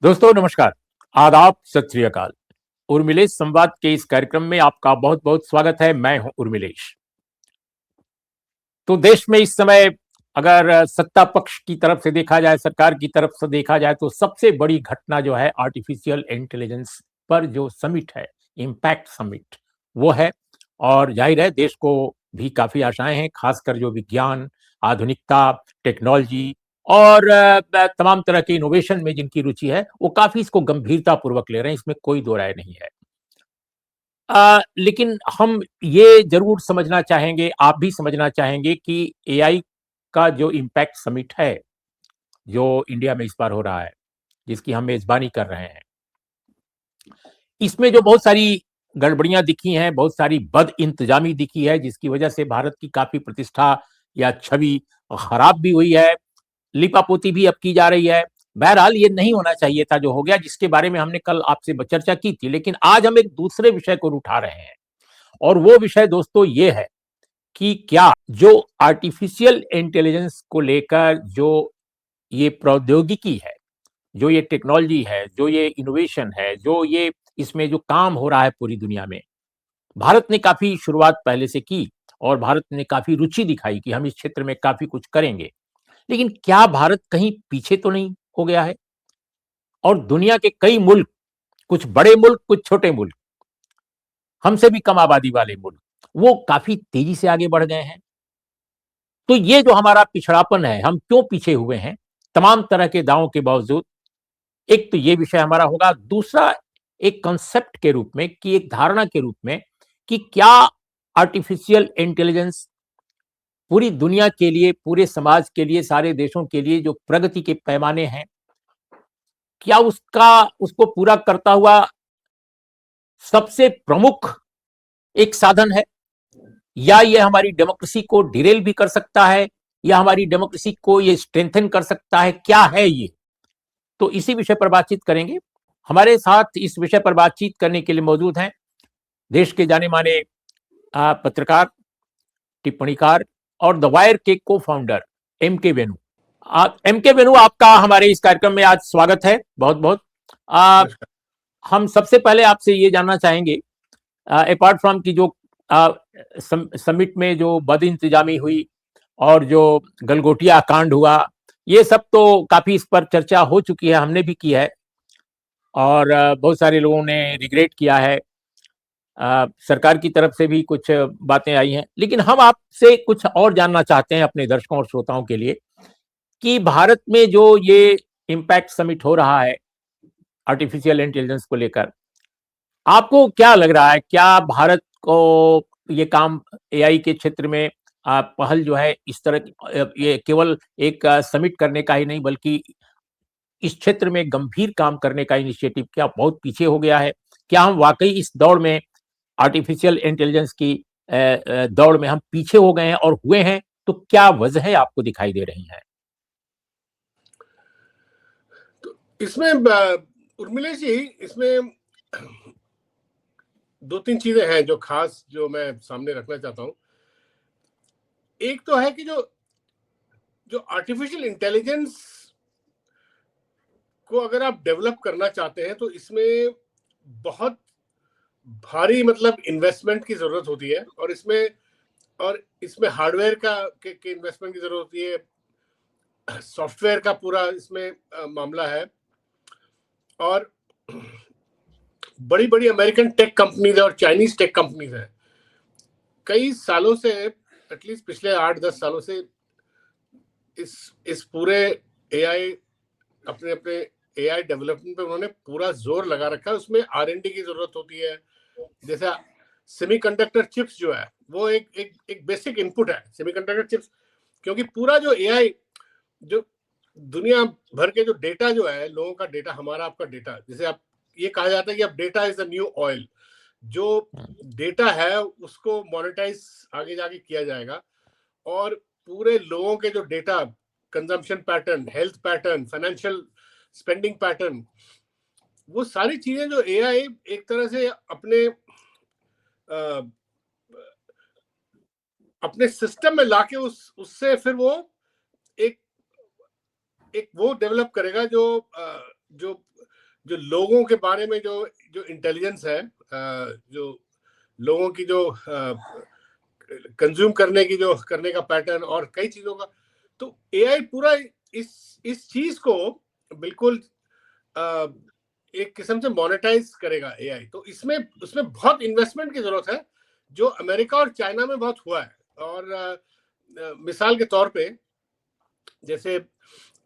दोस्तों नमस्कार, आदाब, सत श्री अकाल। उर्मिलेश संवाद के इस कार्यक्रम में आपका बहुत-बहुत स्वागत है। मैं हूं उर्मिलेश। तो देश में इस समय अगर सत्ता पक्ष की तरफ से देखा जाए, सरकार की तरफ से देखा जाए तो सबसे बड़ी घटना जो है आर्टिफिशियल इंटेलिजेंस पर जो समिट है, इम्पैक्ट समिट, वो है। और जाहिर है देश को भी काफ़ी आशाएँ हैं, खासकर जो विज्ञान, आधुनिकता, टेक्नोलॉजी और तमाम तरह के इनोवेशन में जिनकी रुचि है, वो काफ़ी इसको गंभीरतापूर्वक ले रहे हैं, इसमें कोई दो राय नहीं है। लेकिन हम ये ज़रूर समझना चाहेंगे, आप भी समझना चाहेंगे कि एआई का जो इम्पैक्ट समिट है, जो इंडिया में इस बार हो रहा है, जिसकी हम मेज़बानी कर रहे हैं, इसमें जो बहुत सारी गड़बड़ियाँ दिखी हैं, बहुत सारी बदइंतज़ामी दिखी है, जिसकी वजह से भारत की काफ़ी प्रतिष्ठा या छवि खराब भी हुई है, लीपापोती भी अब की जा रही है। बहरहाल ये नहीं होना चाहिए था जो हो गया, जिसके बारे में हमने कल आपसे चर्चा की थी। लेकिन आज हम एक दूसरे विषय को उठा रहे हैं और वो विषय दोस्तों ये है कि क्या जो आर्टिफिशियल इंटेलिजेंस को लेकर जो ये प्रौद्योगिकी है, जो ये टेक्नोलॉजी है, जो ये इनोवेशन है, जो ये इसमें जो काम हो रहा है पूरी दुनिया में, भारत ने काफ़ी शुरुआत पहले से की और भारत ने काफ़ी रुचि दिखाई कि हम इस क्षेत्र में काफ़ी कुछ करेंगे। लेकिन क्या भारत कहीं पीछे तो नहीं हो गया है? और दुनिया के कई मुल्क, कुछ बड़े मुल्क, कुछ छोटे मुल्क, हमसे भी कम आबादी वाले मुल्क, वो काफ़ी तेज़ी से आगे बढ़ गए हैं। तो ये जो हमारा पिछड़ापन है, हम क्यों पीछे हुए हैं, तमाम तरह के दावों के बावजूद, एक तो ये विषय हमारा होगा। दूसरा एक कांसेप्ट के रूप में कि एक धारणा के रूप में कि क्या आर्टिफिशियल इंटेलिजेंस पूरी दुनिया के लिए, पूरे समाज के लिए, सारे देशों के लिए जो प्रगति के पैमाने हैं, क्या उसको पूरा करता हुआ सबसे प्रमुख एक साधन है? या ये हमारी डेमोक्रेसी को डिरेल भी कर सकता है, या हमारी डेमोक्रेसी को ये स्ट्रेंथन कर सकता है? क्या है ये? तो इसी विषय पर बातचीत करेंगे। हमारे साथ इस विषय पर बातचीत करने के लिए मौजूद हैं देश के जाने माने पत्रकार, टिप्पणीकार और द वायर के को फाउंडर एम के वेणु। एम के वेणु, आपका हमारे इस कार्यक्रम में आज स्वागत है, बहुत बहुत। हम सबसे पहले आपसे ये जानना चाहेंगे, अपार्ट फ्रॉम की जो समिट में जो बदइंतजामी हुई और जो गलगोटिया कांड हुआ, ये सब तो काफी इस पर चर्चा हो चुकी है, हमने भी की है और बहुत सारे लोगों ने रिग्रेट किया है। सरकार की तरफ से भी कुछ बातें आई हैं, लेकिन हम आपसे कुछ और जानना चाहते हैं अपने दर्शकों और श्रोताओं के लिए कि भारत में जो ये इम्पैक्ट समिट हो रहा है आर्टिफिशियल इंटेलिजेंस को लेकर, आपको क्या लग रहा है? क्या भारत को ये काम एआई के क्षेत्र में पहल जो है इस तरह की, ये केवल एक समिट करने का ही नहीं बल्कि इस क्षेत्र में गंभीर काम करने का इनिशिएटिव क्या बहुत पीछे हो गया है? क्या हम वाक़ई इस दौड़ में, आर्टिफिशियल इंटेलिजेंस की दौड़ में हम पीछे हो गए हैं और हुए हैं? तो क्या वजहें आपको दिखाई दे रही हैं? तो इसमें उर्मिलेश जी, इसमें दो तीन चीजें हैं जो खास जो मैं सामने रखना चाहता हूं। एक तो है कि जो जो आर्टिफिशियल इंटेलिजेंस को अगर आप डेवलप करना चाहते हैं तो इसमें बहुत भारी मतलब इन्वेस्टमेंट की जरूरत होती है और इसमें हार्डवेयर के इन्वेस्टमेंट की जरूरत होती है, सॉफ्टवेयर का पूरा इसमें मामला है। और बड़ी बड़ी अमेरिकन टेक कंपनीज और चाइनीज टेक कंपनीज हैं, कई सालों से, एटलीस्ट पिछले 8-10 सालों से इस पूरे एआई अपने अपने एआई डेवलपमेंट पे उन्होंने पूरा जोर लगा रखा है। उसमें आर&डी की जरूरत होती है। जैसे सेमीकंडक्टर चिप्स जो है वो एक बेसिक इनपुट है, सेमीकंडक्टर चिप्स, क्योंकि पूरा जो एआई, जो दुनिया भर के जो डेटा जो है, लोगों का डेटा, हमारा आपका डेटा, जैसे आप ये कहा जाता है कि अब data is the new oil. जो डेटा है उसको मोनेटाइज आगे जाके किया जाएगा और पूरे लोगों के जो data, consumption pattern, health pattern, financial spending pattern, वो सारी चीजें जो एआई एक तरह से अपने सिस्टम में लाके उससे फिर वो एक एक वो डेवलप करेगा जो जो लोगों के बारे में जो जो इंटेलिजेंस है, जो लोगों की जो कंज्यूम करने का पैटर्न और कई चीजों का, तो एआई पूरा इस चीज को बिल्कुल एक किस्म से मोनेटाइज करेगा एआई। तो इसमें उसमें बहुत इन्वेस्टमेंट की जरूरत है, जो अमेरिका और चाइना में बहुत हुआ है। और मिसाल के तौर पे, जैसे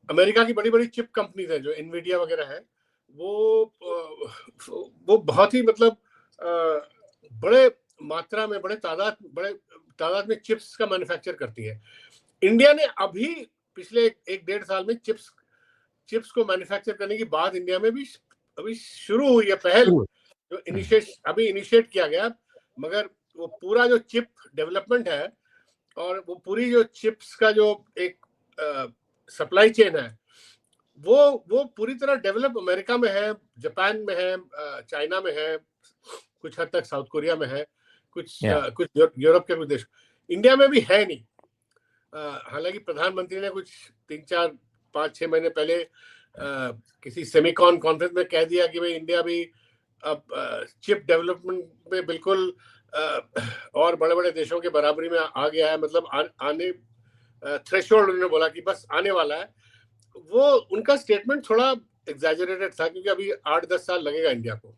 अमेरिका की बड़ी बड़ी चिप कंपनीज है जो एनवीडिया वगैरह है, वो बहुत ही मतलब बड़े मात्रा में बड़े तादाद में चिप्स का मैन्युफैक्चर करती है। इंडिया ने अभी पिछले 1-1.5 साल में चिप्स को मैन्युफैक्चर करने की बात इंडिया में भी अभी शुरू हुई है, पहल जो इनिशिएट किया गया। मगर वो पूरा जो चिप डेवलपमेंट है और वो पूरी जो चिप्स का जो एक सप्लाई चेन है, वो पूरी तरह डेवलप अमेरिका में है, जापान में है, चाइना में है, कुछ हद तक साउथ कोरिया में है, कुछ यूरोप के कुछ देश। इंडिया में भी है नहीं। हालांकि प्रधानमंत्री ने कुछ 3-4-5-6 महीने पहले किसी सेमिकॉन कॉन्फ्रेंस में कह दिया कि भाई इंडिया भी अब चिप डेवलपमेंट में बिल्कुल और बड़े बड़े देशों के बराबरी में आ गया है। मतलब आने थ्रेशोल्ड उन्होंने बोला कि बस आने वाला है। वो उनका स्टेटमेंट थोड़ा एग्जैजरेटेड था, क्योंकि अभी 8-10 साल लगेगा इंडिया को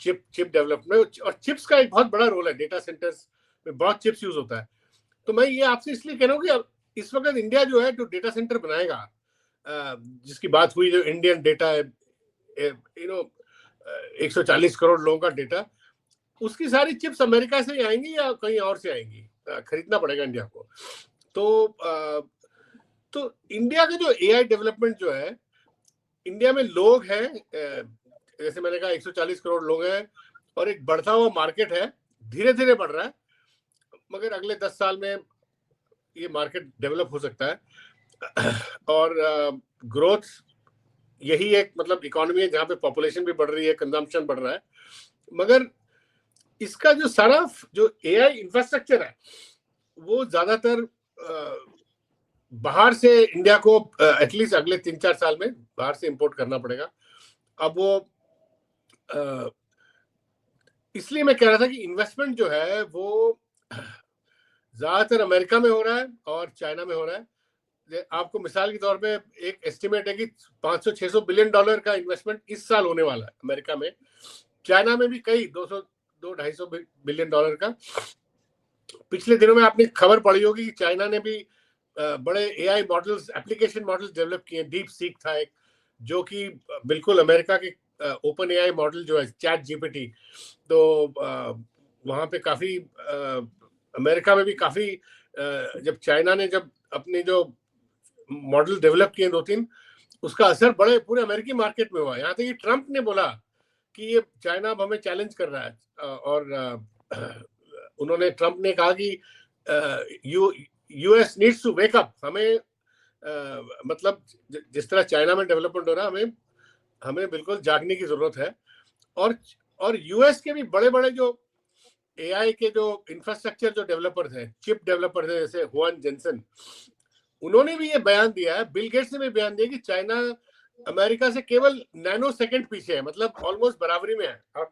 चिप डेवलपमेंट। और चिप्स का एक बहुत बड़ा रोल है, डेटा सेंटर्स में बहुत चिप्स यूज होता है। तो मैं ये आपसे इसलिए कह रहा हूँ कि अब इस वक्त इंडिया जो है, जो डेटा सेंटर बनाएगा, जिसकी बात हुई, जो इंडियन डेटा है, 140 करोड़ लोगों का डेटा, उसकी सारी चिप्स अमेरिका से ही आएंगी या कहीं और से आएंगी, खरीदना पड़ेगा इंडिया को। तो इंडिया का जो एआई डेवलपमेंट जो है, इंडिया में लोग हैं, जैसे मैंने कहा 140 करोड़ लोग हैं और एक बढ़ता हुआ मार्केट है, धीरे धीरे बढ़ रहा है, मगर अगले 10 साल में ये मार्केट डेवलप हो सकता है। और ग्रोथ यही एक मतलब इकोनॉमी है जहाँ पे पॉपुलेशन भी बढ़ रही है, कंजम्पशन बढ़ रहा है, मगर इसका जो सारा जो एआई इंफ्रास्ट्रक्चर है, वो ज्यादातर बाहर से इंडिया को एटलीस्ट अगले 3-4 साल में बाहर से इंपोर्ट करना पड़ेगा। अब वो इसलिए मैं कह रहा था कि इन्वेस्टमेंट जो है वो ज्यादातर अमेरिका में हो रहा है और चाइना में हो रहा है। आपको मिसाल के तौर पे एक एस्टिमेट है कि $500-600 बिलियन का इन्वेस्टमेंट इस साल होने वाला है अमेरिका में। चाइना में भी कई 200-250 बिलियन डॉलर का। पिछले दिनों में आपने खबर पढ़ी होगी कि चाइना ने भी बड़े AI models, application models develop किए। डीप सीक था एक, जो कि बिल्कुल अमेरिका के ओपन एआई मॉडल जो है चैट जीपीटी, तो वहाँ पे काफी अमेरिका में भी काफी जब चाइना ने जब अपने जो मॉडल डेवलप किए 2-3, उसका असर बड़े पूरे अमेरिकी मार्केट में हुआ। यहाँ तक कि ट्रंप ने बोला कि ये चाइना अब हमें चैलेंज कर रहा है। और उन्होंने, ट्रंप ने कहा कि US needs to wake up. हमें मतलब जिस तरह चाइना में डेवलपमेंट हो रहा है, हमें बिल्कुल जागने की जरूरत है। और यूएस के भी बड़े बड़े जो एआई के जो इंफ्रास्ट्रक्चर जो डेवलपर्स हैं, चिप डेवलपर्स हैं, जैसे हुआन जेनसन, उन्होंने भी ये बयान दिया है। बिल गेट्स ने भी बयान दिया कि चाइना अमेरिका से केवल नैनो सेकंड पीछे है, मतलब ऑलमोस्ट बराबरी में है।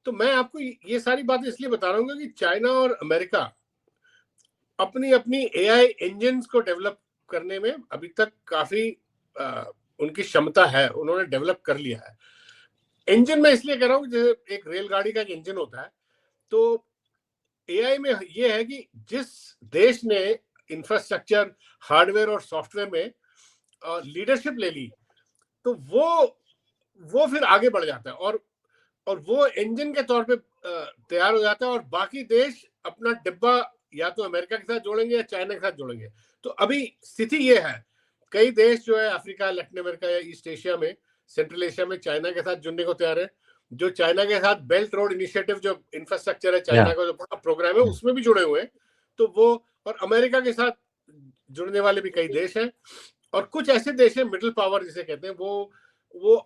तो मैं आपको ये सारी बातें इसलिए बता रहा हूँ कि चाइना और अमेरिका अपनी अपनी एआई इंजन्स को डेवलप करने में अभी तक काफी उनकी क्षमता है, उन्होंने डेवलप कर लिया है। इंजन मैं इसलिए कह रहा हूँ, जैसे एक रेलगाड़ी का एक इंजन होता है, तो एआई में ये है कि जिस देश ने इंफ्रास्ट्रक्चर, हार्डवेयर और सॉफ्टवेयर में लीडरशिप ले ली, तो वो फिर आगे बढ़ जाता है और वो इंजन के तौर पे तैयार हो जाता है। और बाकी देश अपना डिब्बा या तो अमेरिका के साथ जोड़ेंगे या चाइना के साथ जोड़ेंगे। तो अभी स्थिति ये है, कई देश जो है अफ्रीका, लैटिन अमेरिका या ईस्ट एशिया में, सेंट्रल एशिया में चाइना के साथ जुड़ने को तैयार है। जो चाइना के साथ बेल्ट रोड इनिशिएटिव जो इंफ्रास्ट्रक्चर है, चाइना का जो बड़ा प्रोग्राम है, उसमें भी जुड़े हुए हैं। तो वो, और अमेरिका के साथ जुड़ने वाले भी कई देश हैं। और कुछ ऐसे देश हैं मिडिल पावर जिसे कहते हैं, वो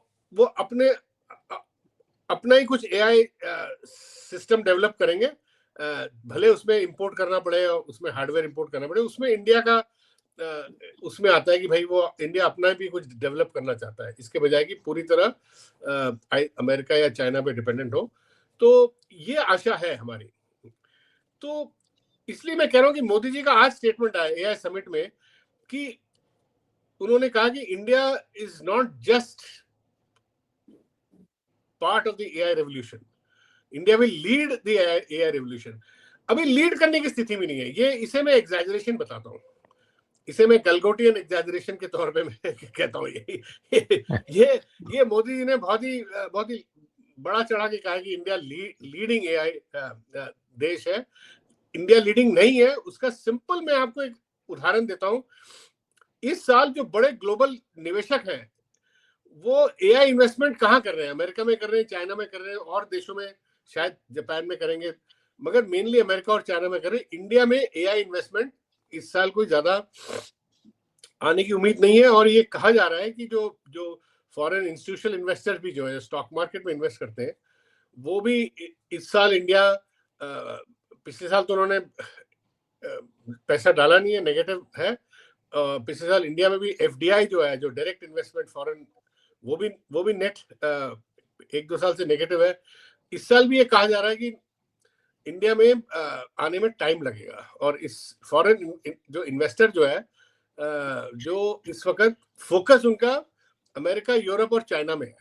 अपना ही कुछ एआई सिस्टम डेवलप करेंगे, भले उसमें इंपोर्ट करना पड़े और उसमें हार्डवेयर इंपोर्ट करना पड़े। उसमें इंडिया का उसमें आता है कि भाई वो इंडिया अपना भी कुछ डेवलप करना चाहता है, इसके बजाय कि पूरी तरह अमेरिका या चाइना पे डिपेंडेंट हो। तो ये आशा है हमारी। तो इसलिए मैं कह रहा हूँ कि मोदी जी का आज स्टेटमेंट आया एआई समिट में कि उन्होंने कहा कि India is not just part of the AI revolution, India will lead the AI revolution. अभी लीड करने की स्थिति में नहीं है ये, इसे मैं एग्जैजरेशन बताता हूँ, इसे मैं गलगोटियन एग्जैजरेशन के तौर पे मैं कहता हूँ। ये मोदी जी ने बहुत ही बड़ा चढ़ा के कहा कि इंडिया लीडिंग एआई देश है। इंडिया लीडिंग नहीं है, उसका सिंपल मैं आपको एक उदाहरण देता हूं। इस साल जो बड़े ग्लोबल निवेशक हैं वो एआई इन्वेस्टमेंट कहां कर रहे हैं? अमेरिका में कर रहे हैं, चाइना में कर रहे हैं, और देशों में शायद जापान में करेंगे, मगर मेनली अमेरिका और चाइना में कर रहे हैं। इंडिया में एआई इन्वेस्टमेंट इस साल कोई ज्यादा आने की उम्मीद नहीं है। और ये कहा जा रहा है कि जो जो फॉरेन इंस्टीट्यूशनल इन्वेस्टर्स भी जो है स्टॉक मार्केट में इन्वेस्ट करते हैं, वो भी इस साल इंडिया, पिछले साल तो उन्होंने पैसा डाला नहीं है, नेगेटिव है। पिछले साल इंडिया में भी एफडीआई जो है, जो डायरेक्ट इन्वेस्टमेंट फॉरेन, वो भी नेट 1-2 साल से नेगेटिव है। इस साल भी ये कहा जा रहा है कि इंडिया में आने में टाइम लगेगा। और इस फॉरेन जो इन्वेस्टर जो है, जो इस वक्त फोकस उनका अमेरिका, यूरोप और चाइना में है।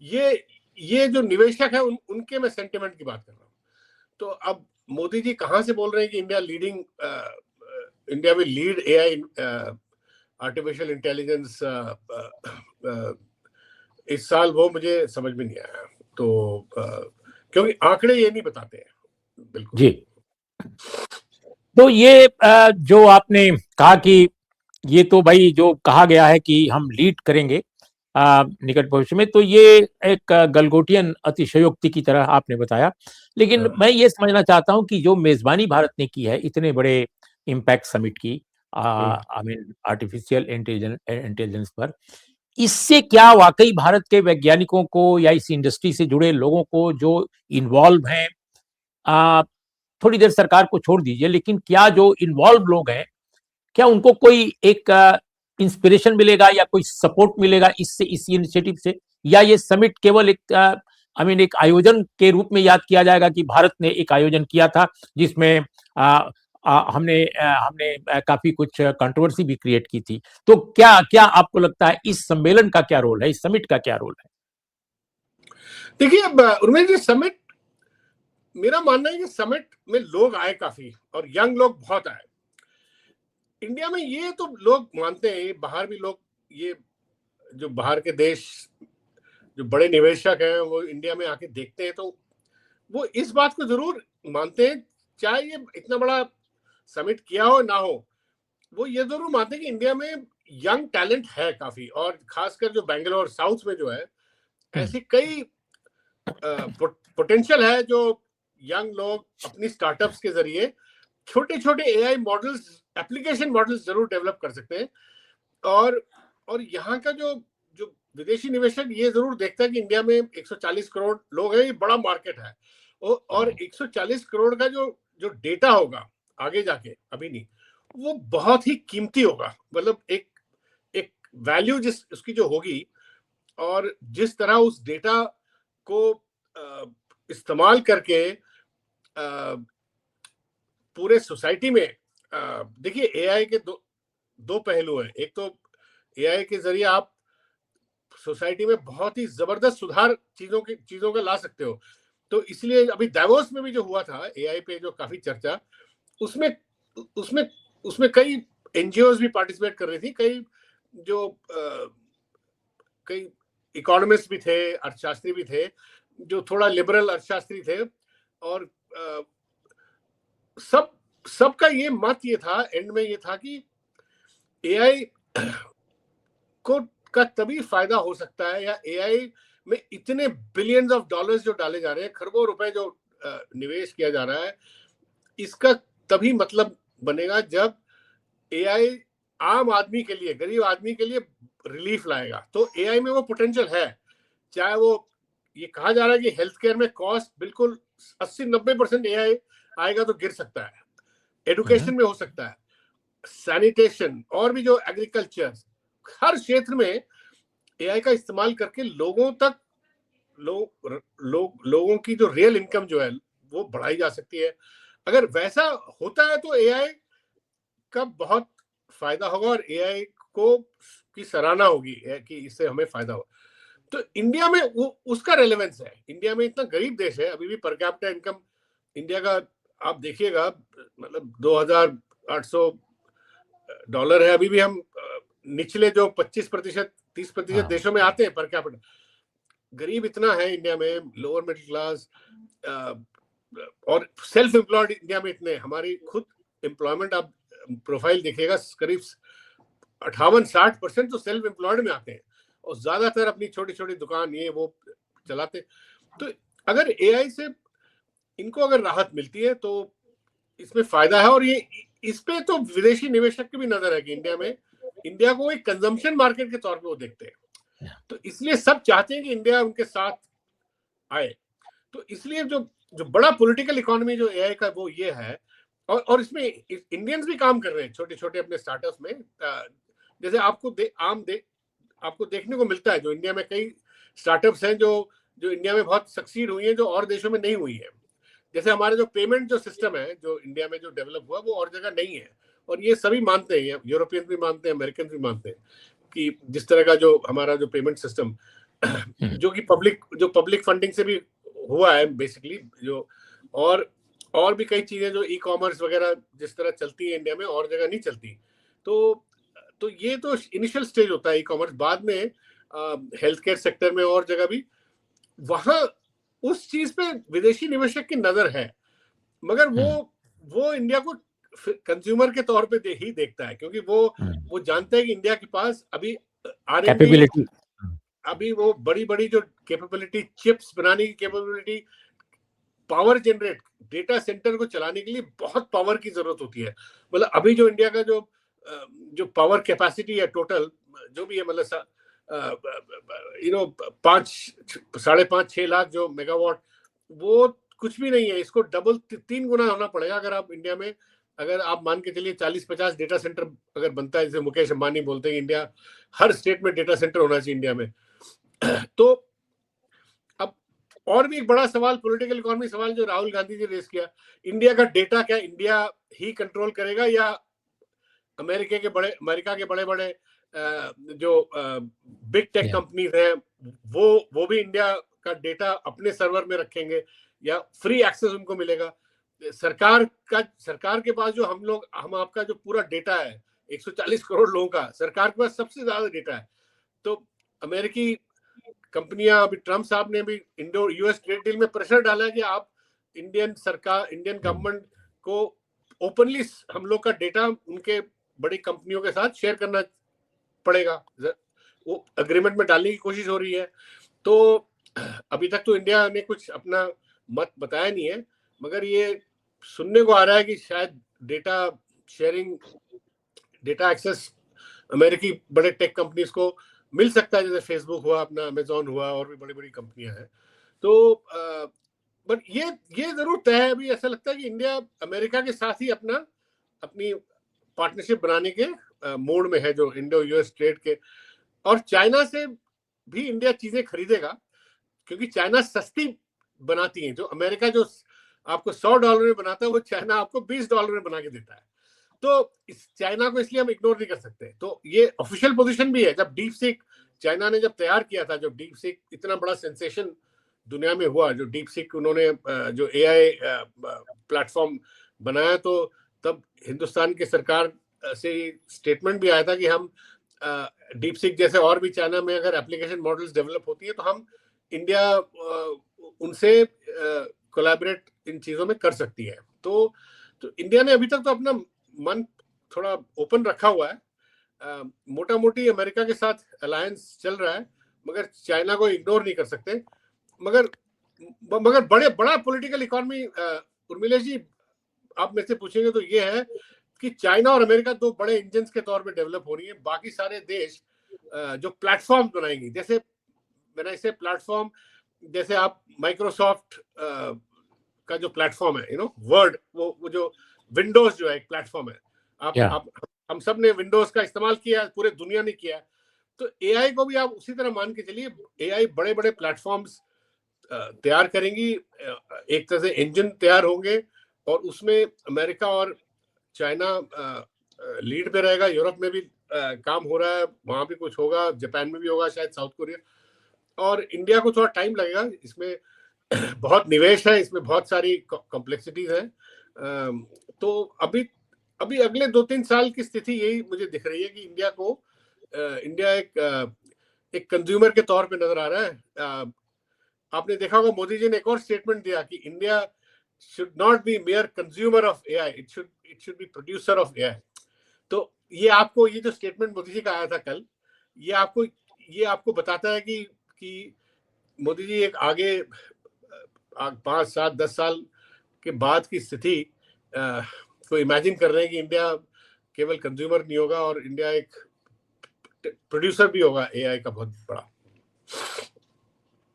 ये जो निवेशक है उनके मैं सेंटिमेंट की बात कर रहा हूँ। तो अब मोदी जी कहां से बोल रहे हैं कि India will lead AI, artificial intelligence इस साल, वो मुझे समझ में नहीं आया। तो क्योंकि आंकड़े ये नहीं बताते हैं बिल्कुल जी। तो ये जो आपने कहा कि ये तो भाई जो कहा गया है कि हम लीड करेंगे निकट भविष्य में, तो ये एक गलगोटियन अतिशयोक्ति की तरह आपने बताया। लेकिन मैं ये समझना चाहता हूं कि जो मेजबानी भारत ने की है इतने बड़े इम्पैक्ट समिट की, आई मीन आर्टिफिशियल इंटेलिजेंस पर, इससे क्या वाकई भारत के वैज्ञानिकों को या इस इंडस्ट्री से जुड़े लोगों को जो इन्वॉल्व हैं, थोड़ी देर सरकार को छोड़ दीजिए, लेकिन क्या जो इन्वॉल्व लोग हैं, क्या उनको कोई एक इंस्पिरेशन मिलेगा या कोई सपोर्ट मिलेगा इससे, इस इनिशिएटिव से? या ये समिट केवल एक आई मीन एक आयोजन के रूप में याद किया जाएगा कि भारत ने एक आयोजन किया था जिसमें हमने काफी कुछ कंट्रोवर्सी भी क्रिएट की थी? तो क्या क्या आपको लगता है इस सम्मेलन का क्या रोल है, इस समिट का क्या रोल है? देखिए उर्मिल जी, समिट, मेरा मानना है कि समिट में लोग आए काफी, और यंग लोग बहुत आए। इंडिया में ये तो लोग मानते हैं, बाहर भी लोग, ये जो बाहर के देश, जो बड़े निवेशक हैं, वो इंडिया में आके देखते हैं तो वो इस बात को जरूर मानते हैं, चाहे ये इतना बड़ा समिट किया हो ना हो, वो ये जरूर मानते हैं कि इंडिया में यंग टैलेंट है काफी। और खासकर जो बेंगलोर साउथ में जो है, ऐसी कई पोटेंशियल है जो यंग लोग अपनी स्टार्टअप्स के जरिए छोटे छोटे एआई मॉडल्स, एप्लीकेशन मॉडल्स जरूर डेवलप कर सकते हैं। और यहाँ का जो जो विदेशी निवेशक ये जरूर देखता है कि इंडिया में 140 करोड़ लोग हैं, ये बड़ा मार्केट है। और 140 करोड़ का जो जो डेटा होगा आगे जाके, अभी नहीं, वो बहुत ही कीमती होगा। मतलब एक एक वैल्यू जिस उसकी जो होगी, और जिस तरह उस डेटा को इस्तेमाल करके पूरे सोसाइटी में, देखिए एआई के दो पहलू हैं। एक तो एआई के जरिए आप सोसाइटी में बहुत ही जबरदस्त सुधार चीजों का ला सकते हो। तो इसलिए अभी दावोस में भी जो हुआ था एआई पे जो काफी चर्चा, उसमें उसमें उसमें कई एनजीओज भी पार्टिसिपेट कर रही थी, कई इकोनॉमिस्ट भी थे, अर्थशास्त्री भी थे, जो थोड़ा लिबरल अर्थशास्त्री थे। और सबका ये मत ये था, एंड में ये था कि एआई का तभी फायदा हो सकता है, या एआई में इतने बिलियंस ऑफ डॉलर्स जो डाले जा रहे हैं, खरबों रुपए जो निवेश किया जा रहा है, इसका तभी मतलब बनेगा जब एआई आम आदमी के लिए, गरीब आदमी के लिए रिलीफ लाएगा। तो एआई में वो पोटेंशियल है। चाहे वो, ये कहा जा रहा है कि हेल्थ केयर में कॉस्ट बिल्कुल 80-90% एआई आएगा तो गिर सकता है, एडुकेशन में हो सकता है, सैनिटेशन और भी जो एग्रीकल्चर, हर क्षेत्र में एआई का इस्तेमाल करके लोगों तक लोगों की जो रियल इनकम जो है वो बढ़ाई जा सकती है। अगर वैसा होता है तो एआई का बहुत फायदा होगा और एआई को की सराहना होगी कि इससे हमें फायदा हो। तो इंडिया में उसका रेलेवेंस है। इंडिया में इतना गरीब देश है, अभी भी पर कैपिटा इनकम इंडिया का आप देखिएगा मतलब $2,800 है। अभी भी हम निचले जो 25% 30% देशों में आते हैं पर कैपिटा। गरीब इतना है इंडिया में, लोअर मिडिल क्लास, और सेल्फ एम्प्लॉयड इंडिया में इतने। हमारी खुद एम्प्लॉयमेंट आप प्रोफाइल देखिएगा, करीब 58-60% तो सेल्फ एम्प्लॉयड में आते हैं और ज्यादातर अपनी छोटी छोटी दुकान ये वो चलाते। तो अगर एआई से इनको अगर राहत मिलती है तो इसमें फायदा है। और ये इस पे तो विदेशी निवेशक की भी नजर है कि इंडिया को एक कंजम्पशन मार्केट के तौर पे वो देखते हैं। तो इसलिए सब चाहते हैं कि इंडिया उनके साथ आए। तो इसलिए जो बड़ा पॉलिटिकल इकोनॉमी जो एआई का वो ये है। और इसमें इंडियंस भी काम कर रहे हैं छोटे छोटे अपने स्टार्टअप्स में। जैसे आपको देखने को मिलता है जो इंडिया में कई स्टार्टअप्स हैं जो इंडिया में बहुत सक्सीड हुई हैं, जो और देशों में नहीं हुई है। जैसे हमारे जो पेमेंट जो सिस्टम है जो इंडिया में जो डेवलप हुआ वो और जगह नहीं है। और ये सभी मानते हैं, यूरोपियन भी मानते हैं, अमेरिकन भी मानते हैं कि जिस तरह का जो हमारा जो पेमेंट सिस्टम जो कि पब्लिक फंडिंग से भी हुआ है बेसिकली, जो और भी कई चीजें जो ई कॉमर्स वगैरह जिस तरह चलती है इंडिया में और जगह नहीं चलती। तो ये तो इनिशियल स्टेज होता है ई कॉमर्स। बाद में हेल्थ केयर सेक्टर में और जगह भी वहां उस चीज पे विदेशी निवेशक की नजर है। मगर वो इंडिया को कंज्यूमर के तौर पे ही देखता है, क्योंकि वो जानते हैं कि इंडिया के पास अभी कैपेबिलिटी, अभी वो बड़ी बड़ी जो कैपेबिलिटी, चिप्स बनाने की capability, power generate, data centre को चलाने के लिए बहुत पावर की जरूरत होती है। मतलब अभी जो इंडिया का जो पावर कैपेसिटी है टोटल जो भी है, मतलब 5.5-6 लाख जो मेगावाट, वो कुछ भी नहीं है। इसको डबल 3 गुना होना पड़ेगा। अगर आप इंडिया में अगर आप मान के चलिए 40-50 डेटा सेंटर अगर बनता है, जैसे मुकेश अंबानी बोलते हैं इंडिया हर स्टेट में डेटा सेंटर होना चाहिए इंडिया में। तो अब और भी एक बड़ा सवाल, पॉलिटिकल इकोनॉमी सवाल जो राहुल गांधी जी रेस किया, इंडिया का डेटा क्या इंडिया ही कंट्रोल करेगा या अमेरिका के बड़े बड़े जो बिग टेक कंपनीज हैं वो भी इंडिया का डेटा अपने सर्वर में रखेंगे या फ्री एक्सेस उनको मिलेगा? सरकार के पास जो हम आपका जो पूरा डेटा है 140 करोड़ लोगों का, सरकार के पास सबसे ज्यादा डेटा है। तो अमेरिकी कंपनियां, अभी ट्रम्प साहब ने भी इंडो यूएस ट्रेड डील में प्रेशर डाला है कि आप इंडियन गवर्नमेंट को ओपनली हम लोग का डेटा उनके बड़ी कंपनियों के साथ शेयर करना पड़ेगा। वो एग्रीमेंट में डालने की कोशिश हो रही है। तो अभी तक तो इंडिया ने कुछ अपना मत बताया नहीं है, मगर ये सुनने को आ रहा है कि शायद डेटा शेयरिंग, डेटा एक्सेस अमेरिकी बड़े टेक कंपनीज को मिल सकता है, जैसे फेसबुक हुआ, अपना अमेजोन हुआ, और भी बड़ी बड़ी कंपनियां हैं। तो बट ये जरूर तय है। अभी ऐसा लगता है कि इंडिया अमेरिका के साथ ही अपनी पार्टनरशिप बनाने के मोड में है, जो इंडो यूएस ट्रेड के। और चाइना से भी इंडिया चीजें खरीदेगा, क्योंकि चाइना सस्ती बनाती है। जो अमेरिका जो आपको $100 में बनाता है, वो चाइना आपको $20 में बना के देता है। तो इस चाइना को इसलिए हम इग्नोर नहीं कर सकते। तो ये ऑफिशियल पोजीशन भी है। जब डीप सीक चाइना ने जब तैयार किया था, जो डीप सीक इतना बड़ा सेंसेशन दुनिया में हुआ, जो डीप सीक उन्होंने जो एआई प्लेटफॉर्म बनाया, तो तब हिंदुस्तान की सरकार से स्टेटमेंट भी आया था कि हम डीप सीक जैसे और भी चाइना में अगर एप्लीकेशन मॉडल्स डेवलप होती है तो हम इंडिया उनसे कोलैबोरेट इन चीजों में कर सकती है। तो इंडिया ने अभी तक तो अपना मन थोड़ा ओपन रखा हुआ है। मोटा मोटी अमेरिका के साथ अलायंस चल रहा है, मगर चाइना को इग्नोर नहीं कर सकते। मगर बड़ा पॉलिटिकल इकोनॉमी, उर्मिला जी आप मेरे से पूछेंगे तो ये है कि चाइना और अमेरिका दो बड़े इंजन्स के तौर पे डेवलप हो रही है। बाकी सारे देश जो प्लेटफॉर्म बनाएंगे, जैसे मैंने इसे प्लेटफॉर्म, जैसे आप माइक्रोसॉफ्ट का जो प्लेटफॉर्म है, वर्ड, वो जो विंडोज जो है एक प्लेटफॉर्म है। आप हम सब ने विंडोज का इस्तेमाल किया, पूरे दुनिया ने किया। तो एआई को भी आप उसी तरह मान के चलिए, एआई बड़े बड़े प्लेटफॉर्म्स तैयार करेंगी, एक तरह से इंजन तैयार होंगे, और उसमें अमेरिका और चाइना लीड पे रहेगा। यूरोप में भी काम हो रहा है, वहां भी कुछ होगा, जापान में भी होगा, शायद साउथ कोरिया। और इंडिया को थोड़ा टाइम लगेगा, इसमें बहुत निवेश है, इसमें बहुत सारी कॉम्प्लेक्सिटीज है। तो अभी अभी अगले 2-3 साल की स्थिति यही मुझे दिख रही है कि इंडिया एक कंज्यूमर के तौर पे नजर आ रहा है। आपने देखा होगा मोदी जी ने एक और स्टेटमेंट दिया कि India should not be mayor consumer of AI, it should be producer of AI. तो ये जो स्टेटमेंट मोदी जी का आया था कल, ये आपको बताता है कि मोदी जी एक आगे 5-7-10 साल के बाद की स्थिति को इमेजिन कर रहे हैं कि इंडिया केवल कंज्यूमर नहीं होगा, और इंडिया एक प्रोड्यूसर भी होगा एआई का बहुत बड़ा।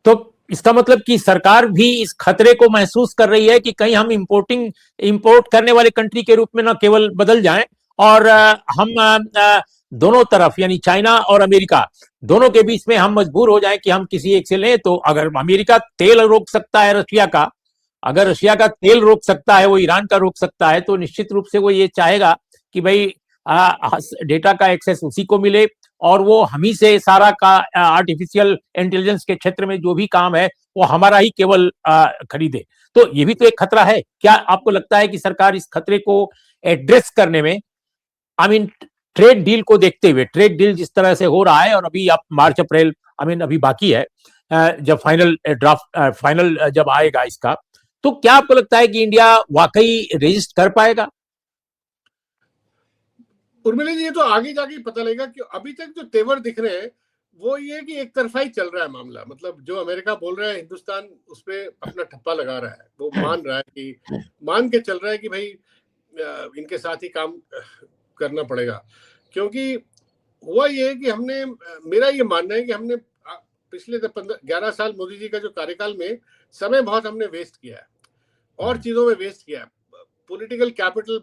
तो इसका मतलब कि सरकार भी इस खतरे को महसूस कर रही है कि कहीं हम इंपोर्ट करने वाले कंट्री के रूप में न केवल बदल जाएं, और हम दोनों तरफ यानी चाइना और अमेरिका दोनों के बीच में हम मजबूर हो जाएं कि हम किसी एक से लें। तो अगर अमेरिका तेल रोक सकता है रशिया का, अगर रशिया का तेल रोक सकता है, वो ईरान का रोक सकता है, तो निश्चित रूप से वो ये चाहेगा कि भाई डेटा का एक्सेस उसी को मिले, और वो हम ही से सारा का आर्टिफिशियल इंटेलिजेंस के क्षेत्र में जो भी काम है वो हमारा ही केवल खरीदे। तो ये भी तो एक खतरा है। क्या आपको लगता है कि सरकार इस खतरे को एड्रेस करने में, आई मीन ट्रेड डील को देखते हुए, ट्रेड डील जिस तरह से हो रहा है, और अभी आप मार्च अप्रैल अभी बाकी है, जब फाइनल जब आएगा इसका, तो क्या आपको लगता है कि इंडिया वाकई रेजिस्ट कर पाएगा? उर्मिला जी, ये तो आगे जाके पता लगेगा कि अभी तक जो तेवर दिख रहे हैं वो ये कि एक तरफा ही चल रहा है मामला। मतलब जो अमेरिका बोल रहा है, हिंदुस्तान उस पर अपना ठप्पा लगा रहा है, वो मान के चल रहा है कि भाई इनके साथ ही काम करना पड़ेगा। क्योंकि हुआ ये है कि मेरा ये मानना है कि हमने पिछले 11 साल मोदी जी का जो कार्यकाल में समय बहुत हमने वेस्ट किया है, और चीजों में वेस्ट किया है। पॉलिटिकल कैपिटल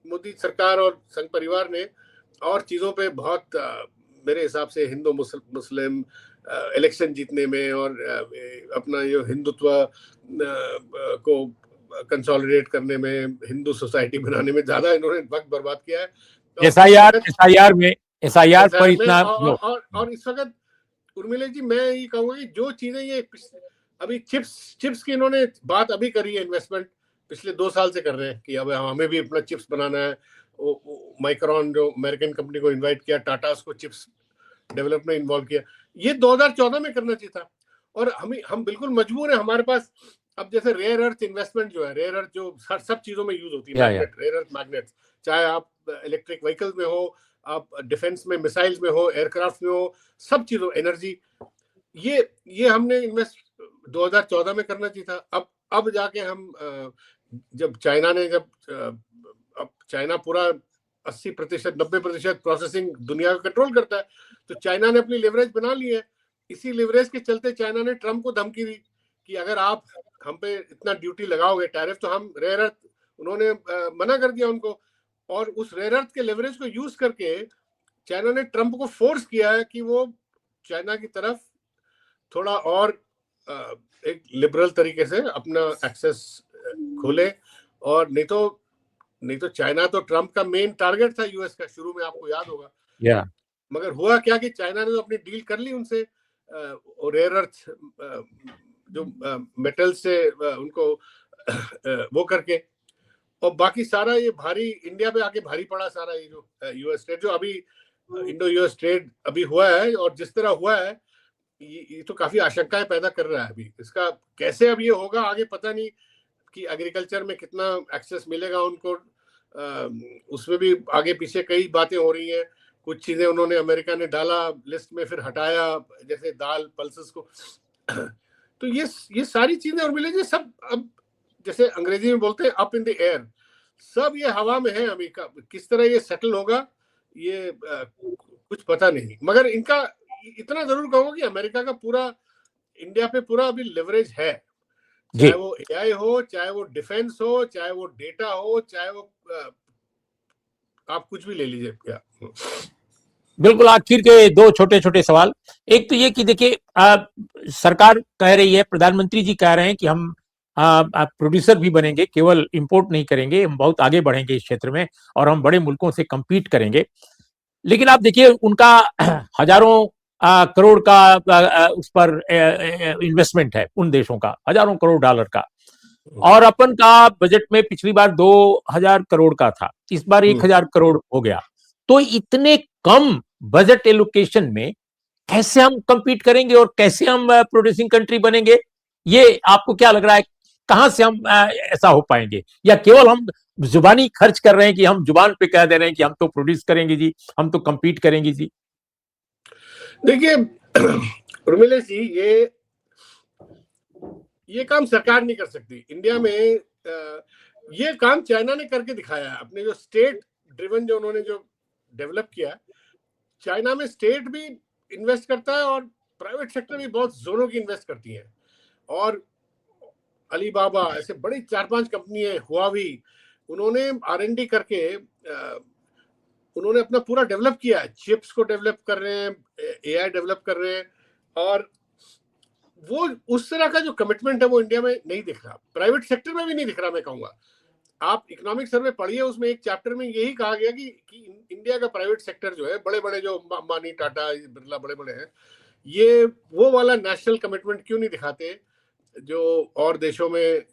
मोदी सरकार और संघ परिवार ने और चीजों पे बहुत मेरे हिसाब से हिंदू मुस्लिम इलेक्शन जीतने में, और अपना ये हिंदुत्व को कंसोलिडेट करने में, हिंदू सोसाइटी बनाने में ज्यादा इन्होंने वक्त बर्बाद किया है। एसआईआर पर इतना और इस वक्त उर्मिला जी, मैं ये कहूंगा कि जो चीजें ये अभी चिप्स की इन्होंने बात अभी करी है, इन्वेस्टमेंट पिछले 2 साल से कर रहे हैं कि अब हमें भी अपना चिप्स बनाना है। माइक्रॉन जो अमेरिकन कंपनी को इनवाइट किया, टाटा उसको चिप्स डेवलप में इन्वॉल्व किया, ये 2014 में करना चाहिए था। और हम बिल्कुल मजबूर है। हमारे पास अब जैसे रेयर अर्थ इन्वेस्टमेंट जो है, रेयर अर्थ जो सब चीजों में यूज होती है, रेयर अर्थ मैग्नेट्स, चाहे आप इलेक्ट्रिक व्हीकल्स में हो, आप डिफेंस में, मिसाइल्स में हो, एयरक्राफ्ट में हो, सब चीजों, एनर्जी, ये हमने इन्वेस्ट 2014 में करना चाहिए था। अब जाके हम जब चाइना पूरा 80%, 90% प्रोसेसिंग दुनिया का कंट्रोल करता है, तो चाइना ने अपनी लेवरेज बना ली है। इसी लेवरेज के चलते चाइना ने ट्रम्प को धमकी दी कि अगर आप हम पे इतना ड्यूटी लगाओगे, टैरिफ, तो हम रेयर अर्थ, उन्होंने मना कर दिया उनको। और उस रेयर अर्थ के लेवरेज को यूज करके चाइना ने ट्रम्प को फोर्स किया है कि वो चाइना की तरफ थोड़ा और एक लिबरल तरीके से अपना एक्सेस खोले। और नहीं तो चाइना तो ट्रम्प का मेन टारगेट था यूएस का, शुरू में आपको याद होगा। मगर हुआ क्या कि चाइना ने तो अपनी डील कर ली उनसे, रेयर अर्थ जो मेटल से उनको वो करके, और बाकी सारा ये भारी इंडिया पे आके भारी पड़ा सारा ये जो यूएस ट्रेड, जो अभी इंडो यूएस ट्रेड अभी हुआ है, और जिस तरह हुआ है ये तो काफी आशंकाएं पैदा कर रहा है। अभी इसका कैसे अब ये होगा आगे पता नहीं, कि एग्रीकल्चर में कितना एक्सेस मिलेगा उनको, उसमें भी आगे पीछे कई बातें हो रही हैं। कुछ चीजें उन्होंने, अमेरिका ने डाला लिस्ट में, फिर हटाया, जैसे दाल, पल्सेस को। तो ये सारी चीजें और मिलेगी सब, अब जैसे अंग्रेजी में बोलते हैं अप इन द एयर, सब ये हवा में है। अमेरिका किस तरह ये सेटल होगा, ये कुछ पता नहीं। मगर इनका इतना जरूर कहूंगा कि अमेरिका का पूरा इंडिया पे पूरा अभी लेवरेज है, चाहे वो एआई हो, चाहे वो डिफेंस हो, चाहे वो डेटा हो, चाहे वो आप कुछ भी ले लीजिए क्या। बिल्कुल, आखिर के दो छोटे छोटे सवाल। एक तो ये कि देखिए, सरकार कह रही है, प्रधानमंत्री जी कह रहे हैं कि हम प्रोड्यूसर भी बनेंगे, केवल इंपोर्ट नहीं करेंगे, हम बहुत आगे बढ़ेंगे इस क्षेत्र में और हम बड़े मुल्कों से compete करेंगे। लेकिन आप देखिए, उनका हजारों करोड़ का उस पर इन्वेस्टमेंट है, उन देशों का हजारों करोड़ डॉलर का, और अपन का बजट में पिछली बार 2000 करोड़ का था, इस बार 1000 करोड़ हो गया। तो इतने कम बजट एलोकेशन में कैसे हम compete करेंगे और कैसे हम प्रोड्यूसिंग कंट्री बनेंगे? ये आपको क्या लग रहा है, कहां से हम ऐसा हो पाएंगे? या केवल हम जुबानी खर्च कर रहे हैं कि हम जुबान पे कह दे रहे हैं कि हम तो प्रोड्यूस करेंगे जी, हम तो compete करेंगे जी? देखिए उर्मिलेश जी, ये काम सरकार नहीं कर सकती इंडिया में। ये काम चाइना ने करके दिखाया है। अपने जो स्टेट ड्रिवन जो उन्होंने जो डेवलप किया, चाइना में स्टेट भी इन्वेस्ट करता है और प्राइवेट सेक्टर भी बहुत जोरों की इन्वेस्ट करती है। और अलीबाबा ऐसे बड़ी 4-5 कंपनी है, हुआवी, उन्होंने R&D करके उन्होंने अपना पूरा डेवलप किया है। चिप्स को डेवलप कर रहे हैं, AI डेवलप कर रहे हैं, और वो उस तरह का जो कमिटमेंट है वो इंडिया में नहीं दिख रहा, प्राइवेट सेक्टर में भी नहीं दिख रहा। मैं कहूंगा, आप इकोनॉमिक सर्वे पढ़िए, उसमें एक चैप्टर में यही कहा गया कि इंडिया का प्राइवेट सेक्टर जो है, बड़े बड़े जो अंबानी, टाटा, बिरला बड़े बड़े हैं, ये वो वाला नेशनल कमिटमेंट क्यों नहीं दिखाते जो और देशों में,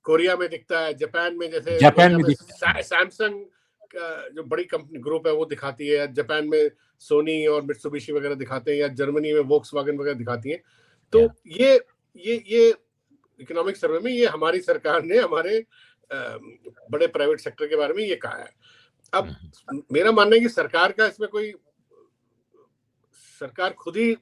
कोरिया में दिखता है, जापान में, जैसे जापान कोरिया में में दिखता है। सैमसंग का जो बड़ी कंपनी ग्रुप है वो दिखाती है, जापान में सोनी और मित्सुबिशी वगैरह दिखाते हैं, या जर्मनी में वोक्सवैगन वगैरह दिखाती हैं। तो ये इकोनॉमिक सर्वे में ये हमारी सरकार ने हमारे बड़े प्राइवेट सेक्टर के बारे में ये कहा है। अब मेरा मानना है कि सरकार का इसमें कोई, सरकार खुद ही,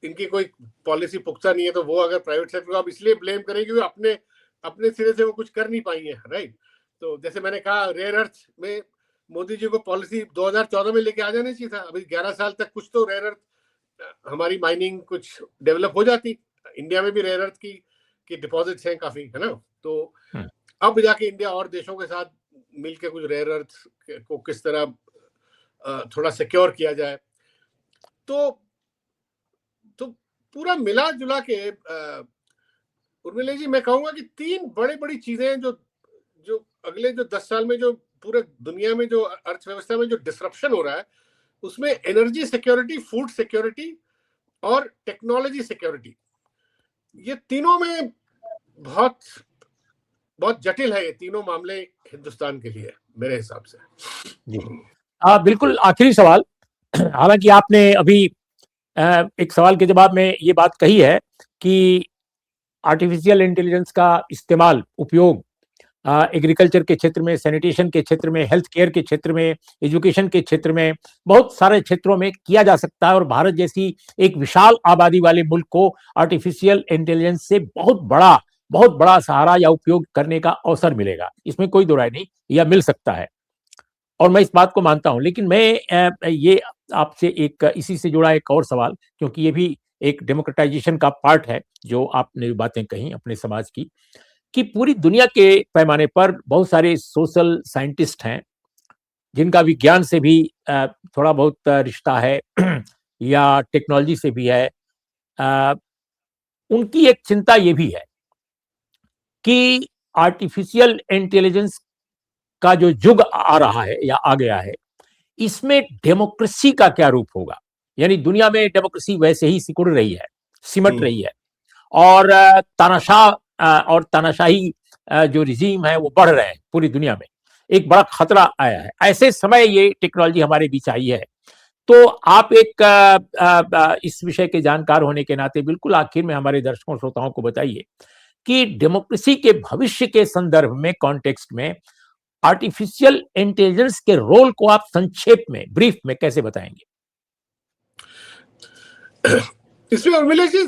इनकी कोई पॉलिसी पुख्ता नहीं है, तो वो अगर प्राइवेट सेक्टर को आप इसलिए ब्लेम करें कि वो अपने अपने सिरे से वो कुछ कर नहीं पाई है, राइट। तो जैसे मैंने कहा, रेयर अर्थ में मोदी जी को पॉलिसी 2014 में लेके आ जाना चाहिए था। अभी 11 साल तक कुछ तो रेयर अर्थ हमारी माइनिंग कुछ डेवलप हो जाती। इंडिया में भी रेयर अर्थ की डिपॉजिट्स हैं काफी, है ना। तो अब जाके इंडिया और देशों के साथ मिलकर कुछ रेयर अर्थ को किस तरह थोड़ा सिक्योर किया जाए। तो पूरा मिला जुला के उर्मिला जी, मैं कहूंगा कि 3 बड़ी बड़ी चीजें हैं जो जो अगले जो 10 साल में जो पूरे दुनिया में जो अर्थव्यवस्था में जो डिसरप्शन हो रहा है, उसमें एनर्जी सिक्योरिटी, फूड सिक्योरिटी और टेक्नोलॉजी सिक्योरिटी, ये तीनों में बहुत बहुत जटिल है। ये तीनों मामले हिंदुस्तान के लिए मेरे हिसाब से जी। बिल्कुल, आखिरी सवाल। हालांकि आपने अभी एक सवाल के जवाब में ये बात कही है कि आर्टिफिशियल इंटेलिजेंस का इस्तेमाल, उपयोग एग्रीकल्चर के क्षेत्र में, सैनिटेशन के क्षेत्र में, हेल्थ केयर के क्षेत्र में, एजुकेशन के क्षेत्र में, बहुत सारे क्षेत्रों में किया जा सकता है, और भारत जैसी एक विशाल आबादी वाले मुल्क को आर्टिफिशियल इंटेलिजेंस से बहुत बड़ा सहारा या उपयोग करने का अवसर मिलेगा, इसमें कोई दो राय नहीं, या मिल सकता है, और मैं इस बात को मानता हूं। लेकिन मैं ये आपसे एक इसी से जुड़ा एक और सवाल, क्योंकि ये भी एक डेमोक्रेटाइजेशन का पार्ट है, जो आपने बातें कही अपने समाज की, कि पूरी दुनिया के पैमाने पर बहुत सारे सोशल साइंटिस्ट हैं जिनका विज्ञान से भी थोड़ा बहुत रिश्ता है या टेक्नोलॉजी से भी है। उनकी एक चिंता ये भी है कि आर्टिफिशियल इंटेलिजेंस का जो युग आ रहा है या आ गया है, इसमें डेमोक्रेसी का क्या रूप होगा? यानी दुनिया में डेमोक्रेसी वैसे ही सिकुड़ रही है, सिमट रही है, और और तानाशाही जो रिजीम है वो बढ़ रहे हैं पूरी दुनिया में, एक बड़ा खतरा आया है। ऐसे समय ये टेक्नोलॉजी हमारे बीच आई है। तो आप एक इस विषय के जानकार होने के नाते बिल्कुल आखिर में हमारे दर्शकों श्रोताओं को बताइए कि डेमोक्रेसी के भविष्य के संदर्भ में, कॉन्टेक्स्ट में, आर्टिफिशियल इंटेलिजेंस के रोल को आप संक्षेप में, ब्रीफ में कैसे बताएंगे? इसमें उर्मिला जी,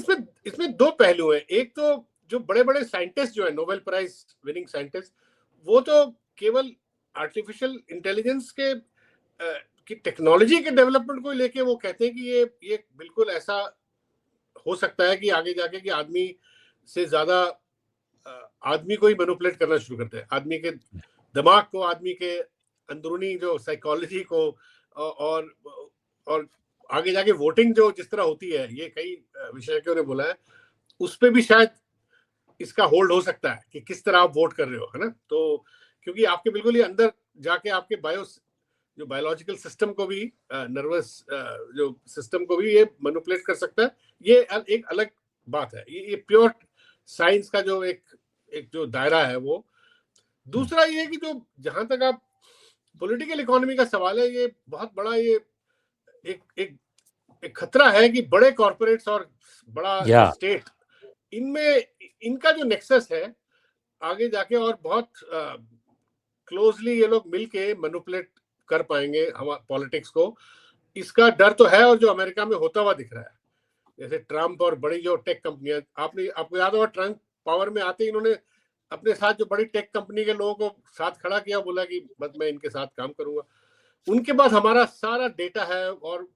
इसमें 2 पहलू हैं। एक तो जो बड़े बड़े साइंटिस्ट जो है, नोबेल प्राइज विनिंग साइंटिस्ट, वो तो केवल आर्टिफिशियल इंटेलिजेंस की टेक्नोलॉजी के डेवलपमेंट को लेके वो कहते हैं कि ये बिल्कुल ऐसा हो सकता है कि आगे जाके कि आदमी से ज्यादा आदमी को ही मैनिपुलेट करना शुरू करते हैं, आदमी के दिमाग को, आदमी के अंदरूनी जो साइकोलॉजी को, और और आगे जाके वोटिंग जो जिस तरह होती है, ये कई विशेषज्ञों ने बोला है, उस पे भी शायद इसका होल्ड हो सकता है कि किस तरह आप वोट कर रहे हो, है ना। तो क्योंकि आपके बिल्कुल ही अंदर जाके आपके जो बायोलॉजिकल सिस्टम को भी, नर्वस जो सिस्टम को भी ये मैनिपुलेट कर सकता है। ये एक अलग बात है, ये प्योर साइंस का जो एक जो दायरा है वो। दूसरा ये कि जो जहां तक आप पॉलिटिकल इकोनॉमी का सवाल है, ये बहुत बड़ा, ये एक एक एक खतरा है कि बड़े कॉर्पोरेट्स और बड़ा जो स्टेट, इनमें इनका जो नेक्सस है आगे जाके, और बहुत क्लोजली ये लोग मिलके मैनिपुलेट कर पाएंगे हमारे पॉलिटिक्स को, इसका डर तो है। और जो अमेरिका में होता हुआ दिख रहा है, जैसे ट्रम्प और बड़ी जो टेक कंपनियां, आपको याद होगा, ट्रम्प पावर में आते ही इन्होंने अपने साथ जो बड़ी टेक कंपनी के लोगों को साथ खड़ा किया, बोला कि बस मैं इनके साथ काम करूंगा। उनके पास हमारा सारा डेटा है, और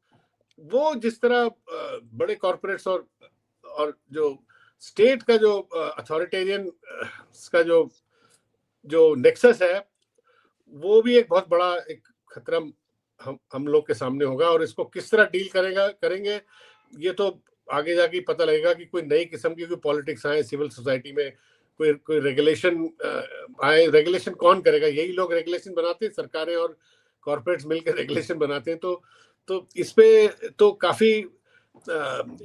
वो जिस तरह बड़े कॉर्पोरेट्स और जो स्टेट का जो अथॉरिटेरियन का जो नेक्सस है, वो भी एक बहुत बड़ा एक खतरा हम लोग के सामने होगा। और इसको किस तरह डील करेंगे, ये तो आगे जाके पता लगेगा कि कोई नई किस्म की कोई पॉलिटिक्स आए सिविल सोसाइटी में, कोई रेगुलेशन आए। रेगुलेशन कौन करेगा? यही लोग रेगुलेशन बनाते हैं, सरकारें और कॉर्पोरेट्स मिलकर रेगुलेशन बनाते हैं। तो इस पे तो काफी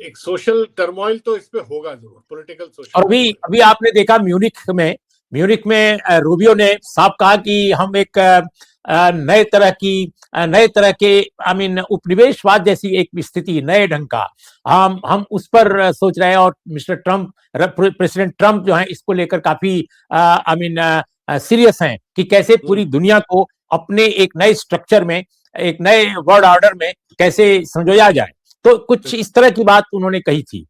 एक सोशल टर्मोइल तो इस पे होगा जरूर, पॉलिटिकल सोशल। और अभी अभी आपने देखा म्यूनिख में रूबियो ने साफ कहा कि हम एक नए तरह के उपनिवेशवाद जैसी एक स्थिति, नए ढंग का हम उस पर सोच रहे हैं। और प्रेसिडेंट ट्रम्प जो है इसको लेकर काफी सीरियस हैं कि कैसे पूरी दुनिया को अपने एक नए स्ट्रक्चर में, एक नए वर्ल्ड ऑर्डर में कैसे संजोया जाए। तो कुछ इस तरह की बात उन्होंने कही थी।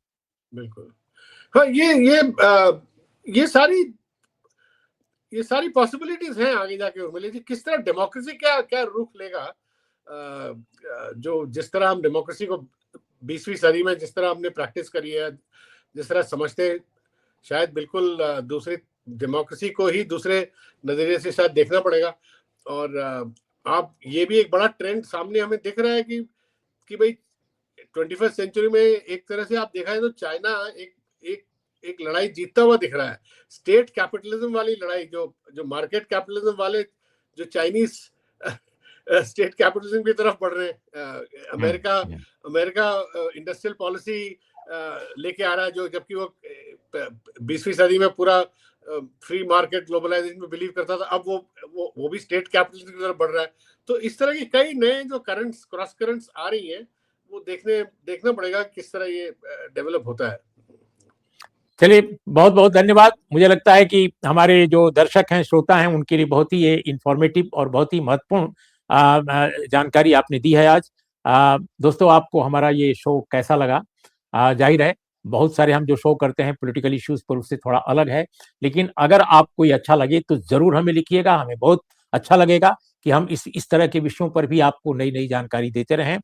बिल्कुल, हाँ, ये सारी पॉसिबिलिटीज हैं आगे जाके मिले। किस तरह डेमोक्रेसी क्या क्या रुख लेगा, जो जिस तरह हम डेमोक्रेसी को 20वीं सदी में जिस तरह हमने प्रैक्टिस करी है, जिस तरह समझते, शायद बिल्कुल दूसरी डेमोक्रेसी को ही दूसरे नजरिए से शायद देखना पड़ेगा। और आप ये भी एक बड़ा ट्रेंड सामने हमें दिख रहा है कि भाई 21st सेंचुरी में एक तरह से आप देखा है तो चाइना एक लड़ाई जीतता हुआ दिख रहा है। स्टेट कैपिटलिज्म वाली लड़ाई, जो मार्केट कैपिटलिज्म वाले जो चाइनीज स्टेट कैपिटलिज्म की तरफ बढ़ रहे हैं। अमेरिका इंडस्ट्रियल पॉलिसी लेके आ रहा है, जबकि वो 20वीं सदी में पूरा फ्री मार्केट ग्लोबलाइजेशन में बिलीव करता था, अब वो भी स्टेट कैपिटलिज्म की तरफ बढ़ रहा है। तो इस तरह की कई नए जो करंट्स, क्रॉस करंट्स आ रही हैं, वो देखना पड़ेगा किस तरह ये डेवलप होता है। चलिए, बहुत बहुत धन्यवाद। मुझे लगता है कि हमारे जो दर्शक हैं, श्रोता हैं, उनके लिए बहुत ही ये इंफॉर्मेटिव और बहुत ही महत्वपूर्ण जानकारी आपने दी है आज। दोस्तों, आपको हमारा ये शो कैसा लगा? जाहिर है बहुत सारे हम जो शो करते हैं पॉलिटिकल इश्यूज पर, उससे थोड़ा अलग है, लेकिन अगर आपको ये अच्छा लगे तो जरूर हमें लिखिएगा। हमें बहुत अच्छा लगेगा कि हम इस तरह के विषयों पर भी आपको नई नई जानकारी देते रहें।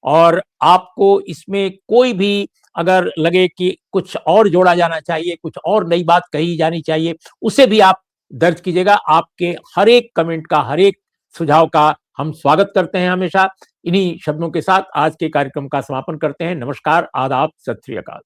और आपको इसमें कोई भी अगर लगे कि कुछ और जोड़ा जाना चाहिए, कुछ और नई बात कही जानी चाहिए, उसे भी आप दर्ज कीजिएगा। आपके हर एक कमेंट का, हर एक सुझाव का हम स्वागत करते हैं हमेशा। इन्हीं शब्दों के साथ आज के कार्यक्रम का समापन करते हैं। नमस्कार, आदाब, सत श्री अकाल।